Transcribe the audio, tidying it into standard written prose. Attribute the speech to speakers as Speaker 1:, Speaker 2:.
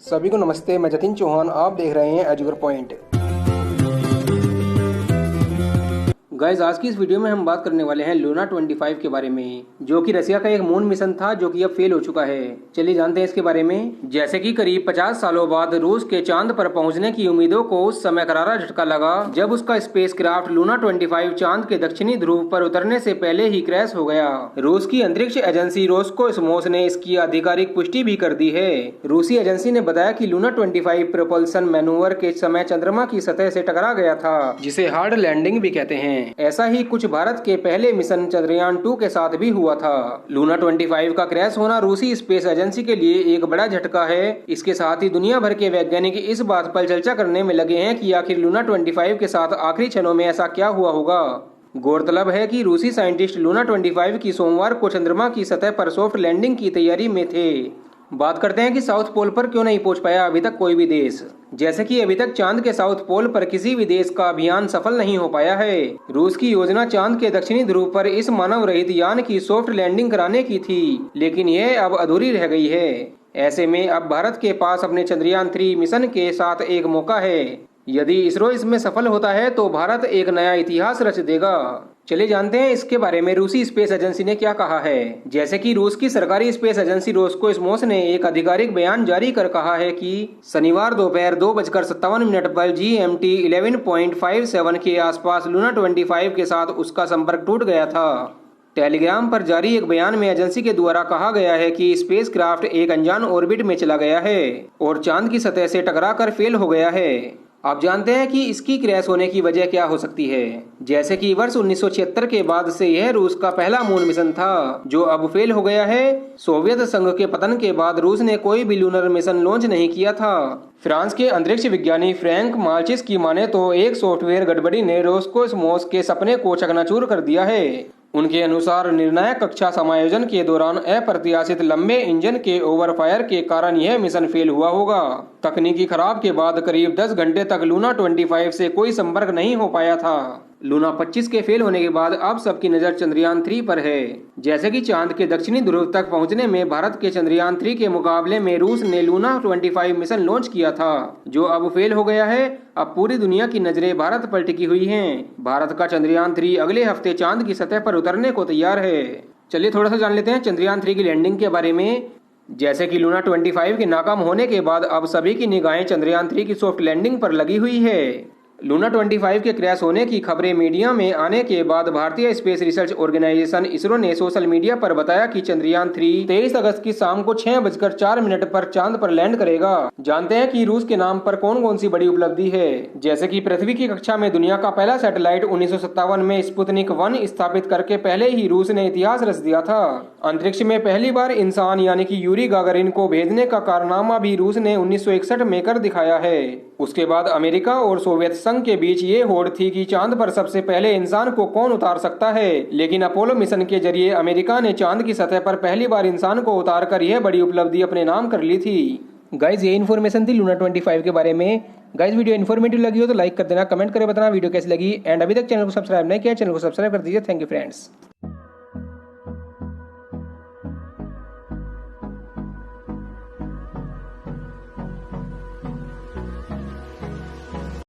Speaker 1: सभी को नमस्ते। मैं जतिन चौहान, आप देख रहे हैं एजुकेटर पॉइंट। गाइस, आज की इस वीडियो में हम बात करने वाले हैं लूना 25 के बारे में, जो कि रसिया का एक मून मिशन था जो कि अब फेल हो चुका है। चलिए जानते हैं इसके बारे में। जैसे कि करीब 50 सालों बाद रूस के चांद पर पहुंचने की उम्मीदों को उस समय करारा झटका लगा जब उसका स्पेसक्राफ्ट लूना 25 चांद के दक्षिणी ध्रुव पर उतरने से पहले ही क्रैश हो गया। रूस की अंतरिक्ष एजेंसी रोस्कोस्मोस ने इसकी आधिकारिक पुष्टि भी कर दी है। रूसी एजेंसी ने बताया कि लूना 25 प्रोपल्सन मैनूवर के समय चंद्रमा की सतह से टकरा गया था, जिसे हार्ड लैंडिंग भी कहते हैं। ऐसा ही कुछ भारत के पहले मिशन चंद्रयान 2 के साथ भी हुआ था। लूना 25 का क्रैश होना रूसी स्पेस एजेंसी के लिए एक बड़ा झटका है। इसके साथ ही दुनिया भर के वैज्ञानिक इस बात पर चर्चा करने में लगे हैं कि आखिर लूना 25 के साथ आखिरी क्षणों में ऐसा क्या हुआ होगा। गौरतलब है कि रूसी साइंटिस्ट लूना 25 की सोमवार को चंद्रमा की सतह पर सॉफ्ट लैंडिंग की तैयारी में थे। बात करते हैं कि साउथ पोल पर क्यों नहीं पहुंच पाया अभी तक कोई भी देश। जैसे कि अभी तक चांद के साउथ पोल पर किसी भी देश का अभियान सफल नहीं हो पाया है। रूस की योजना चांद के दक्षिणी ध्रुव पर इस मानव रहित यान की सॉफ्ट लैंडिंग कराने की थी, लेकिन यह अब अधूरी रह गई है। ऐसे में अब भारत के पास अपने चंद्रयान 3 मिशन के साथ एक मौका है। यदि इसरो इसमें सफल होता है तो भारत एक नया इतिहास रच देगा। चलिए जानते हैं इसके बारे में रूसी स्पेस एजेंसी ने क्या कहा है। जैसे कि रूस की सरकारी स्पेस एजेंसी रोस्कोस्मोस ने एक आधिकारिक बयान जारी कर कहा है कि शनिवार दोपहर 2:57 पर GMT 11.57 के आसपास लूना 25 के साथ उसका संपर्क टूट गया था। टेलीग्राम पर जारी एक बयान में एजेंसी के द्वारा कहा गया है कि स्पेसक्राफ्ट एक अनजान ऑर्बिट में चला गया है और चांद की सतह से टकराकर फेल हो गया है। आप जानते हैं कि इसकी क्रैश होने की वजह क्या हो सकती है। जैसे कि वर्ष 1976 के बाद से यह रूस का पहला मून मिशन था जो अब फेल हो गया है। सोवियत संघ के पतन के बाद रूस ने कोई भी लूनर मिशन लॉन्च नहीं किया था। फ्रांस के अंतरिक्ष विज्ञानी फ्रैंक मार्चिस की माने तो एक सॉफ्टवेयर गड़बड़ी ने रोस्कोस्मोस के सपने को चकनाचूर कर दिया है। उनके अनुसार निर्णायक कक्षा समायोजन के दौरान अप्रत्याशित लंबे इंजन के ओवरफायर के कारण यह मिशन फेल हुआ होगा। तकनीकी खराब के बाद करीब 10 घंटे तक लूना 25 से कोई संपर्क नहीं हो पाया था। लूना 25 के फेल होने के बाद अब सबकी नजर चंद्रयान 3 पर है। जैसे कि चांद के दक्षिणी ध्रुव तक पहुंचने में भारत के चंद्रयान 3 के मुकाबले में रूस ने लूना 25 मिशन लॉन्च किया था, जो अब फेल हो गया है। अब पूरी दुनिया की नजरें भारत पर टिकी हुई हैं। भारत का चंद्रयान 3 अगले हफ्ते चांद की सतह पर उतरने को तैयार है। चलिए थोड़ा सा जान लेते हैं चंद्रयान 3 की लैंडिंग के बारे में। जैसे कि लूना 25 के नाकाम होने के बाद अब सभी की निगाहें चंद्रयान 3 की सॉफ्ट लैंडिंग पर लगी हुई है। लूना 25 के क्रैश होने की खबरें मीडिया में आने के बाद भारतीय स्पेस रिसर्च ऑर्गेनाइजेशन इसरो ने सोशल मीडिया पर बताया कि चंद्रयान 3 23 अगस्त की शाम को 6:04 पर चांद पर लैंड करेगा। जानते हैं कि रूस के नाम पर कौन कौन सी बड़ी उपलब्धि है। जैसे कि पृथ्वी की कक्षा में दुनिया का पहला सैटेलाइट 1957 में स्पुतनिक 1 स्थापित करके पहले ही रूस ने इतिहास रच दिया था। अंतरिक्ष में पहली बार इंसान यानी कि यूरी गागरिन को भेजने का कारनामा भी रूस ने 1961 में कर दिखाया है। उसके बाद अमेरिका और सोवियत संघ के बीच ये होड़ थी कि चांद पर सबसे पहले इंसान को कौन उतार सकता है, लेकिन अपोलो मिशन के जरिए अमेरिका ने चांद की सतह पर पहली बार इंसान को उतारकर यह बड़ी उपलब्धि अपने नाम कर ली थी। गाइज, ये इन्फॉर्मेशन थी लूना 25 के बारे में। गाइज, वीडियो इन्फॉर्मेटिव लगी हो तो लाइक कर देना, कमेंट करके बताना वीडियो कैसी लगी, एंड अभी तक चैनल को सब्सक्राइब नहीं किया चैनल को सब्सक्राइब कर दीजिए। Thank you friends.